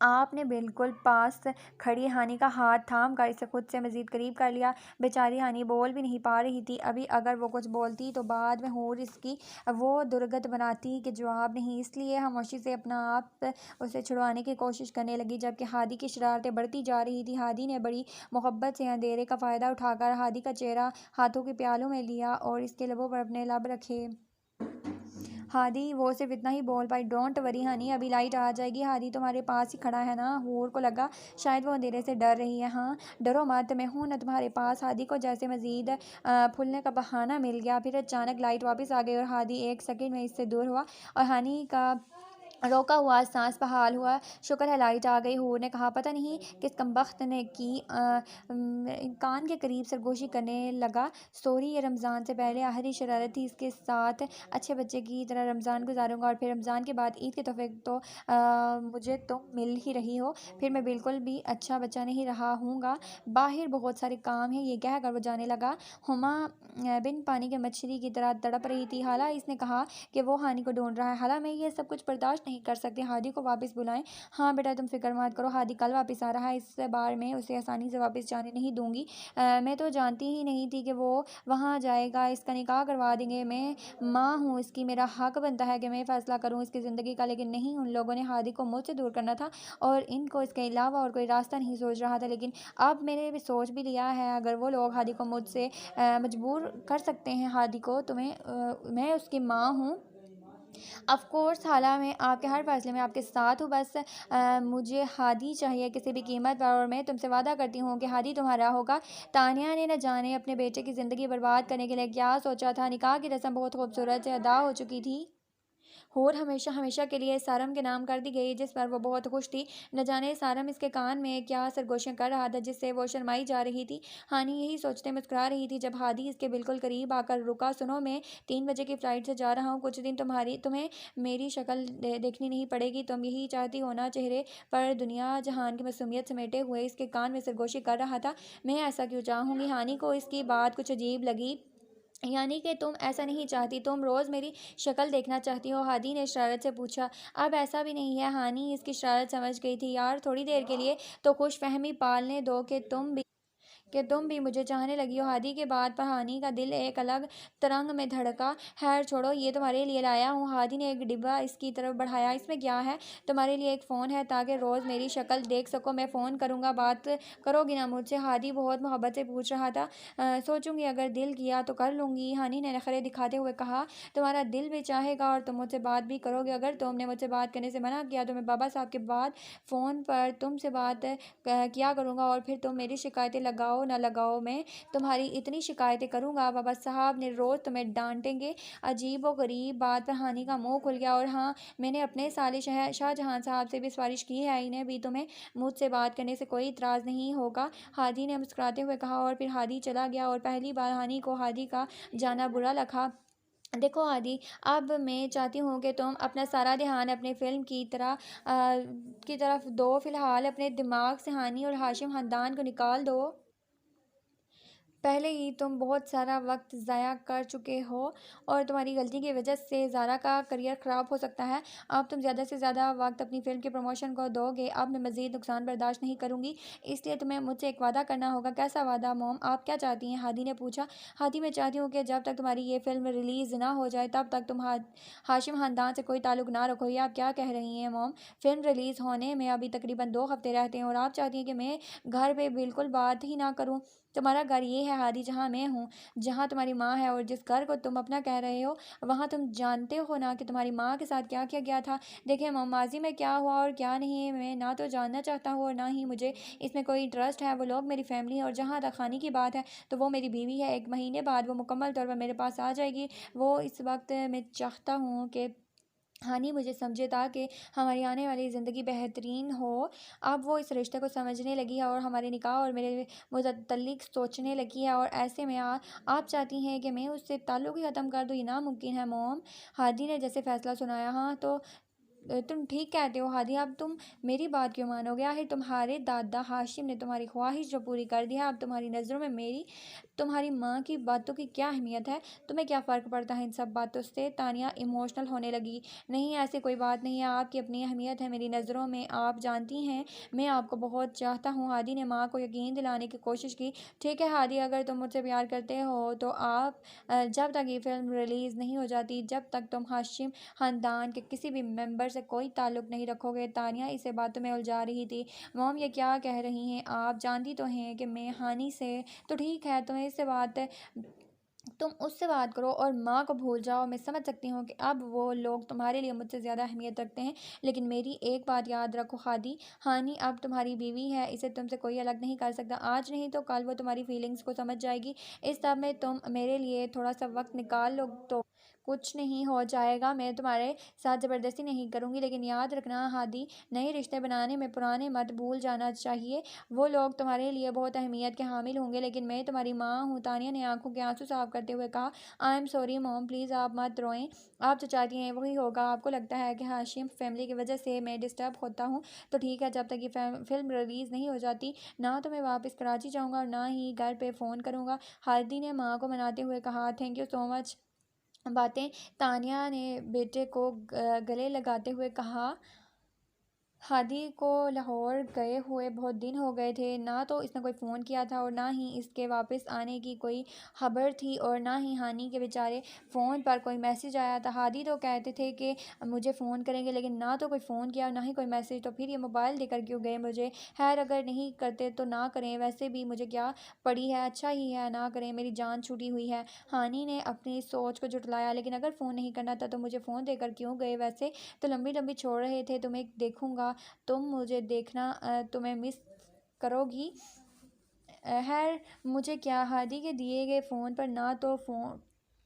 आपने बिल्कुल पास खड़ी हानि का हाथ थाम कर इसे खुद से मज़ीद करीब कर लिया। बेचारी हानि बोल भी नहीं पा रही थी। अभी अगर वो कुछ बोलती तो बाद में हूर इसकी वो दुर्गत बनाती कि जवाब नहीं, इसलिए खामोशी से अपना आप उसे छुड़वाने की कोशिश करने लगी। जबकि हादी की शरारतें बढ़ती जा रही थी। हादी ने बड़ी मोहब्बत से अंधेरे का फ़ायदा उठाकर हादी का चेहरा हाथों के प्यालों में लिया और इसके लबों पर अपने लब रखे। हादी वो सिर्फ इतना ही बोल पाई, डोंट वरी हनी, अभी लाइट आ जाएगी, हादी तुम्हारे पास ही खड़ा है ना। हूर को लगा शायद वो अंधेरे से डर रही है। हाँ डरो मत, मैं हूँ ना तुम्हारे पास। हादी को जैसे मजीद फुलने का बहाना मिल गया। फिर अचानक लाइट वापस आ गई और हादी एक सेकंड में इससे दूर हुआ और हनी का रोका हुआ सांस बहाल हुआ। शुक्र है लाइट आ गई, हूर ने कहा। पता नहीं किस कमबख्त ने की कान के करीब सरगोशी करने लगा। सॉरी, ये रमज़ान से पहले आखिरी शरारत थी, इसके साथ अच्छे बच्चे की तरह रमज़ान गुजारूंगा और फिर रमज़ान के बाद ईद के तोहफे तो मुझे तो मिल ही रही हो, फिर मैं बिल्कुल भी अच्छा बच्चा नहीं रहा हूँगा। बाहर बहुत सारे काम है, ये कहकर वो जाने लगा। हुमा बिन पानी के मछली की तरह तड़प रही थी। हाला इसने कहा कि वो हानि को ढूंढ रहा है। हाला मैं ये सब कुछ बर्दाश्त नहीं कर सकती, हादी को वापस बुलाएं। हाँ बेटा तुम फिक्र मत करो, हादी कल वापस आ रहा है, इस बार मैं उसे आसानी से वापस जाने नहीं दूंगी। मैं तो जानती ही नहीं थी कि वो वहाँ जाएगा, इसका निकाह करवा देंगे। मैं माँ हूँ इसकी, मेरा हक बनता है कि मैं फ़ैसला करूँ इसकी ज़िंदगी का। लेकिन नहीं, उन लोगों ने हादी को मुझसे दूर करना था और इनको इसके अलावा और कोई रास्ता नहीं सोच रहा था। लेकिन अब मैंने भी सोच भी लिया है, अगर वो लोग हादी को मुझसे मजबूर कर सकते हैं, हादी को तुम्हें मैं उसकी माँ हूँ। ऑफ कोर्स हाला, मैं आपके हर फैसले में आपके साथ हूँ। बस मुझे हादी चाहिए किसी भी कीमत पर, और मैं तुमसे वादा करती हूँ कि हादी तुम्हारा होगा। तानिया ने न जाने अपने बेटे की ज़िंदगी बर्बाद करने के लिए क्या सोचा था। निकाह की रस्म बहुत खूबसूरत से अदा हो चुकी थी। हूर हमेशा हमेशा के लिए सारम के नाम कर दी गई, जिस पर वो बहुत खुश थी। न जाने सारम इसके कान में क्या सरगोशियां कर रहा था जिससे वो शर्माई जा रही थी। हानि यही सोचते मुस्कुरा रही थी जब हादी इसके बिल्कुल करीब आकर रुका। सुनो, मैं 3 बजे की फ़्लाइट से जा रहा हूँ, कुछ दिन तुम्हें मेरी शक्ल देखनी नहीं पड़ेगी। तुम यही चाहती हो ना। चेहरे पर दुनिया जहान की मासूमियत समेटे हुए इसके कान में सरगोशी कर रहा था। मैं ऐसा क्यों चाहूँगी? हानि को इसकी बात कुछ अजीब लगी। यानी कि तुम ऐसा नहीं चाहती, तुम रोज़ मेरी शक्ल देखना चाहती हो? हादी ने शरारत से पूछा। अब ऐसा भी नहीं है। हानि इसकी शरारत समझ गई थी। यार थोड़ी देर के लिए तो खुश फहमी पालने दो कि तुम भी मुझे चाहने लगी हो। हादी के बाद पर हानि का दिल एक अलग तरंग में धड़का। खैर छोड़ो, ये तुम्हारे लिए लाया हूँ। हादी ने एक डिब्बा इसकी तरफ बढ़ाया। इसमें क्या है? तुम्हारे लिए एक फ़ोन है, ताकि रोज़ मेरी शक्ल देख सको। मैं फ़ोन करूँगा, बात करोगी ना मुझसे? हादी बहुत मोहब्बत से पूछ रहा था। सोचूंगी, अगर दिल किया तो कर लूँगी, हानि ने नखरे दिखाते हुए कहा। तुम्हारा दिल भी चाहेगा और तुम मुझसे बात भी करोगे। अगर तुमने मुझसे बात करने से मना किया तो मैं बाबा साहब के बाद फ़ोन पर तुमसे बात किया करूँगा, और फिर तुम मेरी शिकायतें लगाओ ना लगाओ, मैं तुम्हारी इतनी शिकायतें करूँगा बाबा साहब ने रोज़ तुम्हें डांटेंगे। अजीब व गरीब बात पर हानि का मुंह खुल गया। और हाँ, मैंने अपने साले शाहजहां साहब से भी सिफारिश की है, इन्हें भी तुम्हें मुझसे बात करने से कोई इतराज़ नहीं होगा, हादी ने मुस्कुराते हुए कहा। और फिर हादी चला गया और पहली बार हानि को हादी का जाना बुरा लगा। देखो हादी, अब मैं चाहती हूँ कि तुम अपना सारा ध्यान अपने फ़िल्म की तरफ दो। फ़िलहाल अपने दिमाग से हानि और हाशिम ख़ानदान को निकाल दो। पहले ही तुम बहुत सारा वक्त ज़ाया कर चुके हो और तुम्हारी गलती की वजह से ज़ारा का करियर ख़राब हो सकता है। अब तुम ज़्यादा से ज़्यादा वक्त अपनी फ़िल्म के प्रमोशन को दोगे। अब मैं मज़ीद नुकसान बर्दाश्त नहीं करूँगी, इसलिए तुम्हें मुझसे एक वादा करना होगा। कैसा वादा मॉम? आप क्या चाहती हैं? हादी ने पूछा। हादी, मैं चाहती हूँ कि जब तक तुम्हारी ये फ़िल्म रिलीज़ ना हो जाए तब तक तुम हाशिम ख़ानदान से कोई ताल्लुक़ ना रखो। ये आप क्या कह रही हैं मॉम? फ़िल्म रिलीज़ होने में अभी तकरीबन 2 हफ़्ते रहते हैं और आप चाहती हैं कि मैं घर पे बिल्कुल बात ही ना करूँ? तुम्हारा घर ये है हादी, जहाँ मैं हूँ, जहाँ तुम्हारी माँ है, और जिस घर को तुम अपना कह रहे हो, वहाँ तुम जानते हो ना कि तुम्हारी माँ के साथ क्या किया गया था। देखिए मॉम, माजी में क्या हुआ और क्या नहीं, मैं ना तो जानना चाहता हूँ और ना ही मुझे इसमें कोई इंटरेस्ट है। वो लोग मेरी फैमिली है और जहाँ तक खाने की बात है तो वो मेरी बीवी है। 1 महीने बाद वो मुकम्मल तौर पर मेरे पास आ जाएगी। वो इस वक्त मैं चाहता हूँ कि हानि मुझे समझे ताकि हमारी आने वाली ज़िंदगी बेहतरीन हो। अब वो इस रिश्ते को समझने लगी है और हमारे निकाह और मेरे मुतल्लिक़ सोचने लगी है, और ऐसे में आप चाहती हैं कि मैं उससे ताल्लुक़ ही ख़त्म कर दूँ? ये नामुमकिन है मॉम। हादी ने जैसे फ़ैसला सुनाया। हाँ तो तुम ठीक कहते हो हादी, अब तुम मेरी बात क्यों मानोगे? आखिर तुम्हारे दादा हाशिम ने तुम्हारी ख्वाहिश जो पूरी कर दी है, अब तुम्हारी नज़रों में मेरी तुम्हारी माँ की बातों की क्या अहमियत है? तुम्हें क्या फ़र्क पड़ता है इन सब बातों से? तानिया इमोशनल होने लगी। नहीं, ऐसी कोई बात नहीं है, आपकी अपनी अहमियत है मेरी नज़रों में। आप जानती हैं मैं आपको बहुत चाहता हूँ। हादी ने माँ को यकीन दिलाने की कोशिश की। ठीक है हादी, अगर तुम मुझसे प्यार करते हो तो आप जब तक ये फ़िल्म रिलीज़ नहीं हो जाती, जब तक तुम हाशिम ख़ानदान के किसी भी मेंबर से कोई ताल्लुक़ नहीं रखोगे। तानिया इसे बातों में उलझा रही थी। मॉम, ये क्या कह रही हैं आप? जानती तो हैं कि मैं हानि से तो ठीक है, तुम उससे बात करो और माँ को भूल जाओ। मैं समझ सकती हूँ कि अब वो लोग तुम्हारे लिए मुझसे ज़्यादा अहमियत रखते हैं, लेकिन मेरी एक बात याद रखो हादी, हानि अब तुम्हारी बीवी है, इसे तुमसे कोई अलग नहीं कर सकता। आज नहीं तो कल वो तुम्हारी फीलिंग्स को समझ जाएगी। इस सब में तुम मेरे लिए थोड़ा सा वक्त निकाल लो तो कुछ नहीं हो जाएगा। मैं तुम्हारे साथ ज़बरदस्ती नहीं करूँगी, लेकिन याद रखना हादी, नए रिश्ते बनाने में पुराने मत भूल जाना चाहिए। वो लोग तुम्हारे लिए बहुत अहमियत के हामिल होंगे, लेकिन मैं तुम्हारी माँ हूँ। तानिया ने आंखों के आंसू साफ करते हुए कहा। I am sorry mom, please आप मत रोएं। आप जो चाहती हैं वही होगा। आपको लगता है कि हाशिम फैमिली की वजह से मैं डिस्टर्ब होता हूँ तो ठीक है, जब तक ये फिल्म रिलीज़ नहीं हो जाती ना तो मैं वापस कराची जाऊँगा और ना ही घर पे फ़ोन करूँगा। हादी ने माँ को मनाते हुए कहा। थैंक यू सो मच बातें। तानिया ने बेटे को गले लगाते हुए कहा। हादी को लाहौर गए हुए बहुत दिन हो गए थे। ना तो इसने कोई फ़ोन किया था और ना ही इसके वापस आने की कोई खबर थी, और ना ही हानि के बेचारे फ़ोन पर कोई मैसेज आया था। हादी तो कहते थे कि मुझे फ़ोन करेंगे, लेकिन ना तो कोई फ़ोन किया और ना ही कोई मैसेज। तो फिर ये मोबाइल देकर क्यों गए मुझे? खैर, अगर नहीं करते तो ना करें, वैसे भी मुझे क्या पड़ी है, अच्छा ही है ना करें, मेरी जान छूटी हुई है। हानि ने अपनी सोच को जुटलाया। लेकिन अगर फ़ोन नहीं करना था तो मुझे फ़ोन देकर क्यों गए? वैसे तो लंबी लंबी छोड़ रहे थे, तुम्हें देखूंगा, तुम मुझे देखना, तुम्हें मिस करोगी। खैर, मुझे क्या, हादी के दिए गए फ़ोन पर ना तो फ़ोन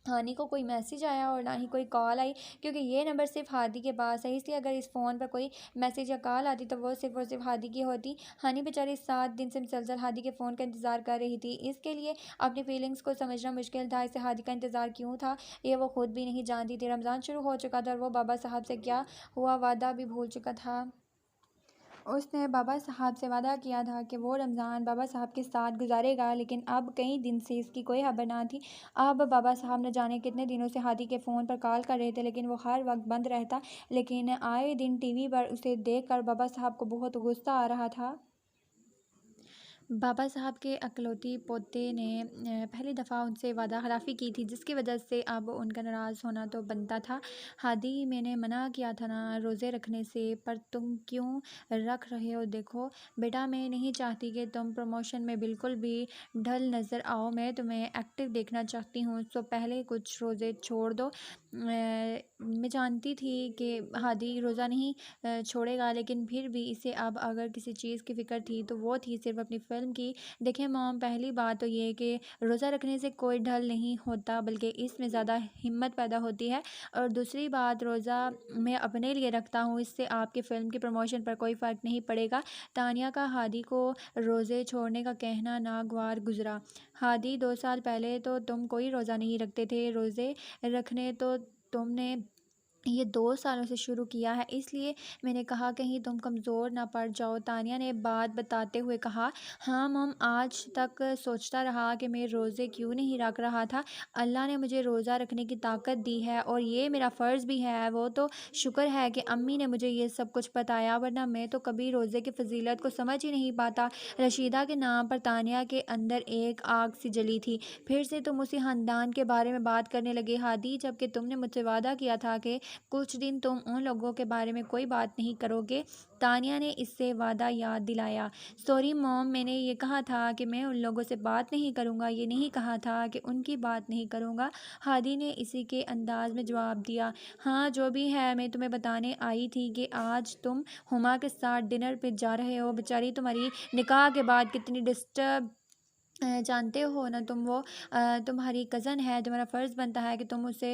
हानि को कोई मैसेज आया और ना ही कोई कॉल आई, क्योंकि ये नंबर सिर्फ हादी के पास है। इसलिए अगर इस फ़ोन पर कोई मैसेज या कॉल आती तो वो सिर्फ और सिर्फ हादी की होती। हानि बेचारी 7 दिन से मुसलसल हादी के फ़ोन का इंतज़ार कर रही थी। इसके लिए अपनी फीलिंग्स को समझना मुश्किल था। इसे हादी का इंतज़ार क्यों था ये वो खुद भी नहीं जानती थी। रमज़ान शुरू हो चुका था और वो बाबा साहब से क्या हुआ वादा भी भूल चुका था। उसने बाबा साहब से वादा किया था कि वो रमज़ान बाबा साहब के साथ गुजारेगा, लेकिन अब कई दिन से इसकी कोई खबर ना थी। अब बाबा साहब न जाने कितने दिनों से हादी के फ़ोन पर कॉल कर रहे थे, लेकिन वो हर वक्त बंद रहता। लेकिन आए दिन टीवी पर उसे देखकर बाबा साहब को बहुत गुस्सा आ रहा था। बाबा साहब के अकलौती पोते ने पहली दफ़ा उनसे वादा खिलाफ़ी की थी, जिसकी वजह से अब उनका नाराज़ होना तो बनता था। हादी, मैंने मना किया था ना रोज़े रखने से, पर तुम क्यों रख रहे हो? देखो बेटा, मैं नहीं चाहती कि तुम प्रमोशन में बिल्कुल भी ढल नज़र आओ। मैं तुम्हें एक्टिव देखना चाहती हूँ, तो पहले कुछ रोज़े छोड़ दो। मैं जानती थी कि हादी रोज़ा नहीं छोड़ेगा, लेकिन फिर भी इसे अब अगर किसी चीज़ की फ़िक्र थी तो वो थी सिर्फ अपनी फ़िल्म की। देखिए मॉम, पहली बात तो ये कि रोज़ा रखने से कोई ढल नहीं होता, बल्कि इसमें ज़्यादा हिम्मत पैदा होती है। और दूसरी बात, रोज़ा मैं अपने लिए रखता हूँ, इससे आपकी फ़िल्म के प्रमोशन पर कोई फ़र्क नहीं पड़ेगा। तानिया का हादी को रोज़े छोड़ने का कहना नागवार गुज़रा। हादी, 2 साल पहले तो तुम कोई रोज़ा नहीं रखते थे। रोज़े रखने तो तुमने ये 2 सालों से शुरू किया है, इसलिए मैंने कहा कहीं तुम कमज़ोर ना पड़ जाओ। तानिया ने बात बताते हुए कहा, हाँ मम, आज तक सोचता रहा कि मैं रोज़े क्यों नहीं रख रहा था। अल्लाह ने मुझे रोज़ा रखने की ताकत दी है और ये मेरा फ़र्ज़ भी है। वो तो शुक्र है कि अम्मी ने मुझे ये सब कुछ बताया, वरना मैं तो कभी रोज़े की फ़जीलत को समझ ही नहीं पाता। रशीदा के नाम पर तानिया के अंदर एक आग सी जली थी। फिर से तुम उसी ख़ानदान के बारे में बात करने लगे हादी, जबकि तुमने मुझसे वादा किया था कि कुछ दिन तुम उन लोगों के बारे में कोई बात नहीं करोगे। तानिया ने इससे वादा याद दिलाया। सॉरी मॉम, मैंने ये कहा था कि मैं उन लोगों से बात नहीं करूँगा, ये नहीं कहा था कि उनकी बात नहीं करूँगा। हादी ने इसी के अंदाज में जवाब दिया। हाँ जो भी है, मैं तुम्हें बताने आई थी कि आज तुम हुमा के साथ डिनर पे जा रहे हो। बेचारी तुम्हारी निकाह के बाद कितनी डिस्टर्ब जानते हो ना तुम, वो तुम्हारी कज़न है, तुम्हारा फ़र्ज़ बनता है कि तुम उसे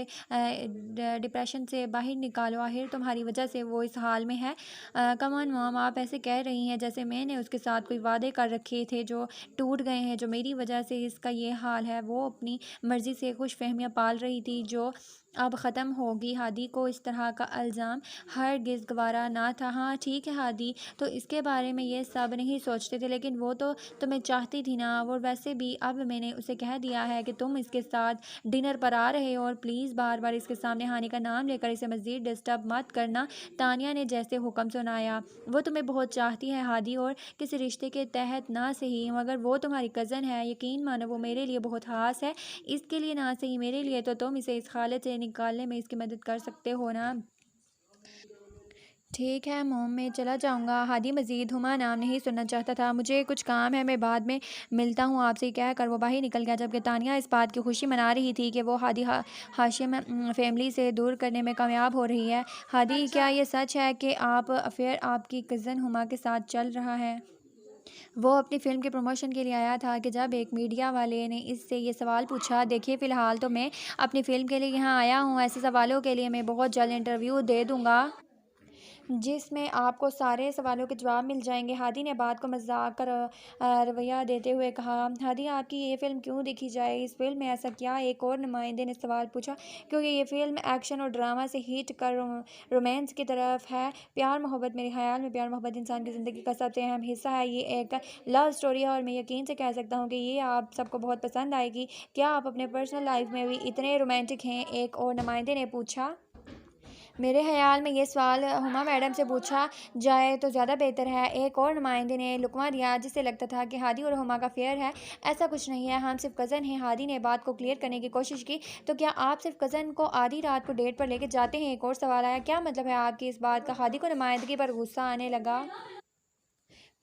डिप्रेशन से बाहर निकालो। आखिर तुम्हारी वजह से वो इस हाल में है। कम ऑन मॉम, आप ऐसे कह रही हैं जैसे मैंने उसके साथ कोई वादे कर रखे थे जो टूट गए हैं, जो मेरी वजह से इसका ये हाल है। वो अपनी मर्ज़ी से खुश फहमियाँ पाल रही थी जो अब ख़त्म होगी। हादी को इस तरह का इल्ज़ाम हरगिज़ गवारा ना था। हाँ ठीक है हादी, तो इसके बारे में ये सब नहीं सोचते थे, लेकिन वो तो तुम्हें चाहती थी ना। और वैसे भी अब मैंने उसे कह दिया है कि तुम इसके साथ डिनर पर आ रहे हो, और प्लीज़ बार बार इसके सामने हानि का नाम लेकर इसे मज़ीद डिस्टर्ब मत करना। तानिया ने जैसे हुक्म सुनाया। वो तुम्हें बहुत चाहती है हादी, और किसी रिश्ते के तहत ना सही, मगर वो तुम्हारी कज़न है। यकीन मानो वो मेरे लिए बहुत ख़ास है। इसके लिए ना सही मेरे लिए, तो तुम इसे इस हालत से निकालने में इसकी मदद कर सकते हो ना। ठीक है मोम, मैं चला जाऊँगा। हादी मज़ीद हुमा नाम नहीं सुनना चाहता था। मुझे कुछ काम है, मैं बाद में मिलता हूँ आपसे, कहकर वो बाहर निकल गया। जबकि तानिया इस बात की खुशी मना रही थी कि वो हादी हाशिम फैमिली से दूर करने में कामयाब हो रही है। हादी, क्या ये सच है कि आप अफेयर आपकी कज़न हुमा के साथ चल रहा है? वो अपनी फ़िल्म के प्रमोशन के लिए आया था कि जब एक मीडिया वाले ने इससे ये सवाल पूछा। देखिए फ़िलहाल तो मैं अपनी फ़िल्म के लिए यहाँ आया हूँ, ऐसे सवालों के लिए मैं बहुत जल्द इंटरव्यू दे दूँगा जिसमें आपको सारे सवालों के जवाब मिल जाएंगे। हादी ने बात को मजाक का रवैया देते हुए कहा। हादी, आपकी ये फ़िल्म क्यों देखी जाए? इस फिल्म में ऐसा क्या? एक और नुमाइंदे ने सवाल पूछा। क्योंकि ये फ़िल्म एक्शन और ड्रामा से हिट कर रोमांस की तरफ है। प्यार मोहब्बत, मेरे ख्याल में प्यार मोहब्बत इंसान की ज़िंदगी का सबसे अहम हिस्सा है। ये एक लव स्टोरी है और मैं यकीन से कह सकता हूँ कि ये आप सबको बहुत पसंद आएगी। क्या आप अपने पर्सनल लाइफ में भी इतने रोमांटिक हैं? एक और नुमाइंदे ने पूछा। मेरे ख़्याल में ये सवाल हुमा मैडम से पूछा जाए तो ज़्यादा बेहतर है। एक और नुमाइंदे ने लुकमा दिया जिससे लगता था कि हादी और हुमा का फेयर है। ऐसा कुछ नहीं है, हम सिर्फ कज़न हैं। हादी ने बात को क्लियर करने की कोशिश की। तो क्या आप सिर्फ कज़न को आधी रात को डेट पर लेके जाते हैं? एक और सवाल आया। क्या मतलब है आपकी इस बात का? हादी को नुमाइंदगी पर गुस्सा आने लगा।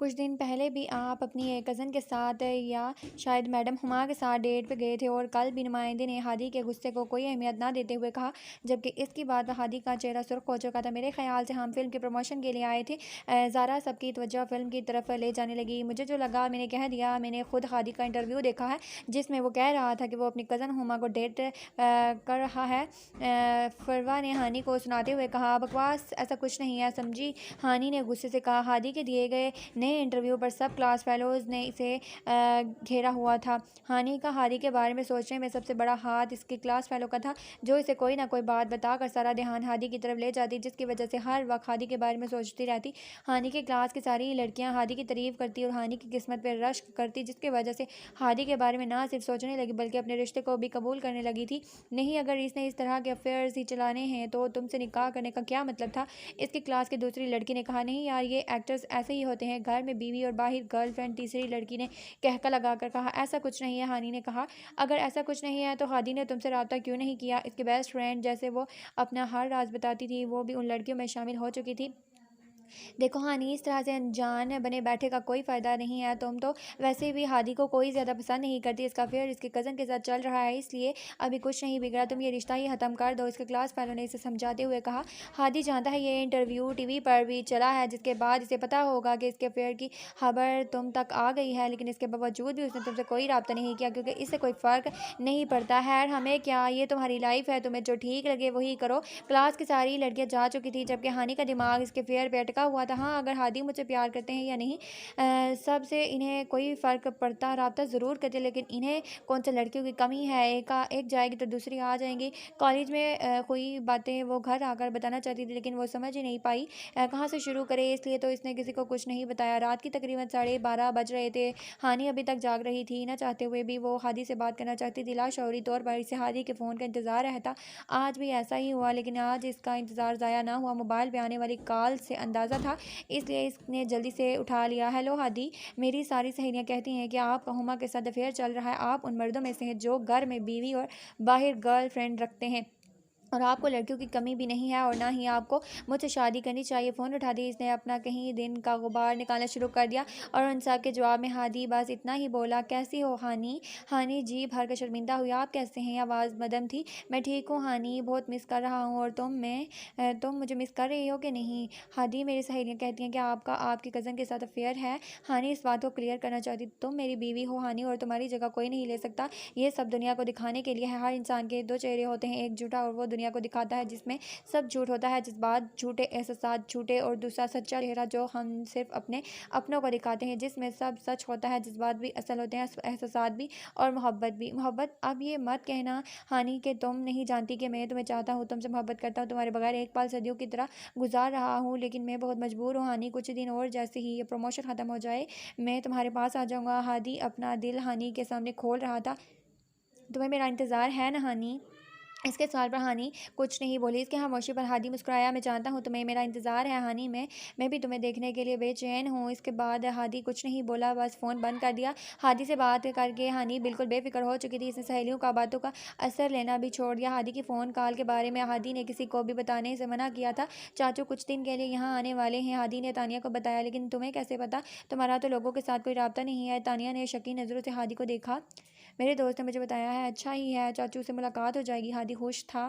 कुछ दिन पहले भी आप अपनी एक कज़न के साथ या शायद मैडम हुमा के साथ डेट पे गए थे, और कल भी नुमाइंदे ने हादी के गुस्से को कोई अहमियत ना देते हुए कहा, जबकि इसकी बात पर हादी का चेहरा सुर्ख हो चुका था। मेरे ख्याल से हम फिल्म के प्रमोशन के लिए आए थे। ज़ारा सबकी तवज्जो फिल्म की तरफ ले जाने लगी। मुझे जो लगा मैंने कह दिया। मैंने खुद हादी का इंटरव्यू देखा है जिसमें वो कह रहा था कि वो अपनी कज़न हुमा को डेट कर रहा है। फरवा ने हानी को सुनाते हुए कहा, बकवास, ऐसा कुछ नहीं है समझी। हानी ने गुस्से से कहा। हादी के दिए गए नए इंटरव्यू पर सब क्लास फेलोज़ ने इसे घेरा हुआ था। हानि का हादी के बारे में सोचने में सबसे बड़ा हाथ इसके क्लास फेलो का था, जो इसे कोई ना कोई बात बताकर सारा ध्यान हादी की तरफ ले जाती, जिसकी वजह से हर वक्त हादी के बारे में सोचती रहती। हानि के क्लास की सारी लड़कियां हादी की तारीफ़ करती और हानि की किस्मत पर रश्क करती, जिसकी वजह से हादी के बारे में ना सिर्फ सोचने लगी बल्कि अपने रिश्ते को भी कबूल करने लगी थी। नहीं, अगर इसने इस तरह के अफेयर्स ही चलाने हैं तो तुमसे निकाह करने का क्या मतलब था? इसकी क्लास की दूसरी लड़की ने कहा। नहीं यार, ये एक्टर्स ऐसे ही होते हैं, घर में बीवी और बाहर गर्लफ्रेंड। तीसरी लड़की ने कहका लगाकर कहा। ऐसा कुछ नहीं है, हानी ने कहा। अगर ऐसा कुछ नहीं है तो हादी ने तुमसे रब्ता क्यों नहीं किया? इसके बेस्ट फ्रेंड जैसे वो अपना हर राज बताती थी, वो भी उन लड़कियों में शामिल हो चुकी थी। देखो हानि, इस तरह से अनजान बने बैठे का कोई फ़ायदा नहीं है। तुम तो वैसे भी हादी को कोई ज़्यादा पसंद नहीं करती। इसका अफेयर इसके कज़न के साथ चल रहा है, इसलिए अभी कुछ नहीं बिगड़ा। तुम ये रिश्ता ही ख़त्म कर दो, इसके क्लास फेलो ने इसे समझाते हुए कहा। हादी जानता है ये इंटरव्यू टीवी पर भी चला है, जिसके बाद इसे पता होगा कि इसके अफेयर की खबर तुम तक आ गई है, लेकिन इसके बावजूद भी उसने तुमसे कोई रब्ता नहीं किया, क्योंकि इससे कोई फ़र्क नहीं पड़ता। खैर हमें क्या, ये तुम्हारी लाइफ है, तुम्हें जो ठीक लगे वही करो। क्लास की सारी लड़कियां जा चुकी थी, जबकि हानि का दिमाग इसके फेयर पे अटका लटका हुआ था। हाँ, अगर हादी मुझसे प्यार करते हैं या नहीं, सबसे इन्हें कोई फ़र्क पड़ता, राब्ता ज़रूर करते, लेकिन इन्हें कौन सा लड़कियों की कमी है। एक जाएगी तो दूसरी आ जाएंगी। कॉलेज में कोई बातें वो घर आकर बताना चाहती थी, लेकिन वो समझ ही नहीं पाई कहाँ से शुरू करे, इसलिए तो इसने किसी को कुछ नहीं बताया। रात की तकरीबन 12:30 बज रहे थे। हानि अभी तक जाग रही थी। न चाहते हुए भी वो हादी से बात करना चाहती थी। लाशौरी तौर पर इसे हादी के फ़ोन का इंतज़ार रहता। आज भी ऐसा ही हुआ, लेकिन आज इसका इंतज़ार ज़ाया ना हुआ। मोबाइल पे आने वाली कॉल से अंदाज़ा था, इसलिए इसने जल्दी से उठा लिया। हेलो हादी, मेरी सारी सहेलियां कहती हैं कि आपका हुमा के साथ अफेयर चल रहा है। आप उन मर्दों में से हैं जो घर में बीवी और बाहर गर्लफ्रेंड रखते हैं, और आपको लड़कियों की कमी भी नहीं है, और ना ही आपको मुझसे शादी करनी चाहिए। फ़ोन उठा दी इसने। अपना कहीं दिन का गुबार निकालना शुरू कर दिया, और उन सब के जवाब में हादी बस इतना ही बोला, कैसी हो हानी। हानी जी भर कर शर्मिंदा हुई। आप कैसे हैं? आवाज़ मदम थी। मैं ठीक हूँ हानी, बहुत मिस कर रहा हूँ। और तुम मुझे मिस कर रही हो कि नहीं? हादी, मेरी सहेलियाँ कहती हैं कि आपका आपकी कज़न के साथ अफेयर है। हानी इस बात को क्लियर करना चाहती, तुम मेरी बीवी हो हानी, और तुम्हारी जगह कोई नहीं ले सकता। ये सब दुनिया को दिखाने के लिए है। हर इंसान के दो चेहरे होते हैं, एक झूठा और वो दुनिया को दिखाता है जिसमें सब झूठ होता है, जज्बात झूठे, एहसास झूठे, और दूसरा सच्चा चेहरा जो हम सिर्फ अपने अपनों को दिखाते हैं, जिसमें सब सच होता है, जज्बात भी असल होते हैं, एहसास भी, और मोहब्बत भी। मोहब्बत, अब ये मत कहना हानि कि तुम नहीं जानती कि मैं तुम्हें चाहता हूँ, तुमसे मोहब्बत करता हूँ, तुम्हारे बगैर एक पल सदियों की तरह गुजार रहा हूँ, लेकिन मैं बहुत मजबूर हूँ हानि। कुछ दिन और, जैसे ही ये प्रमोशन ख़त्म हो जाए मैं तुम्हारे पास आ जाऊँगा। हादी अपना दिल हानि के सामने खोल रहा था। तुम्हें मेरा इंतज़ार है ना हानी? इसके सवाल पर हानि कुछ नहीं बोली। इसके खामोशी पर हादी मुस्कुराया। मैं जानता हूँ तुम्हें मेरा इंतज़ार है हानि, मैं भी तुम्हें देखने के लिए बेचैन हूँ। इसके बाद हादी कुछ नहीं बोला, बस फ़ोन बंद कर दिया। हादी से बात करके हानि बिल्कुल बेफिक्र हो चुकी थी। इसने सहेलियों का बातों का असर लेना भी छोड़ दिया। हादी की फ़ोन कॉल के बारे में हादी ने किसी को भी बताने से मना किया था। चाचू कुछ दिन के लिए यहाँ आने वाले हैं, हादी ने तानिया को बताया। लेकिन तुम्हें कैसे पता? तुम्हारा तो लोगों के साथ कोई रब्ता नहीं है। तानिया ने शकी नज़रों से हादी को देखा। मेरे दोस्त ने मुझे बताया है। अच्छा ही है, चाचू से मुलाकात हो जाएगी। हादी खुश था।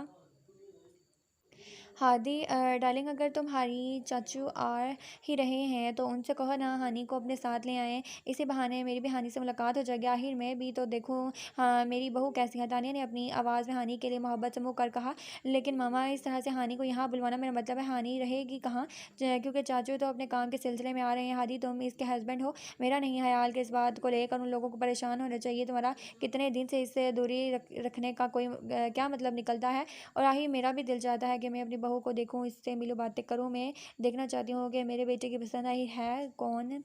हादी, डार्लिंग, अगर तुम्हारी चाचू आ ही रहे हैं तो उनसे कहो ना हानि को अपने साथ ले आएँ। इसी बहाने मेरी भी हानि से मुलाकात हो जाएगी। आखिर मैं भी तो देखूँ हाँ मेरी बहू कैसी है। तानिया ने अपनी आवाज़ में हानि के लिए मोहब्बत से मुँह कर कहा। लेकिन मामा, इस तरह से हानि को यहाँ बुलवाना मेरा मतलब है हानि रहेगी कहाँ? क्योंकि चाचू तो अपने काम के सिलसिले में आ रहे हैं। हादी, तुम इसके हस्बैंड हो। मेरा नहीं ख्याल कि इस बात को लेकर उन लोगों को परेशान होना चाहिए। तुम्हारा कितने दिन से इससे दूरी रखने का कोई क्या मतलब निकलता है? और आखिर मेरा भी दिल चाहता है कि मैं अपनी बहू को देखूं, इससे मिलूं, बातें करूं। मैं देखना चाहती हूँ कि मेरे बेटे की पसंद आई है कौन।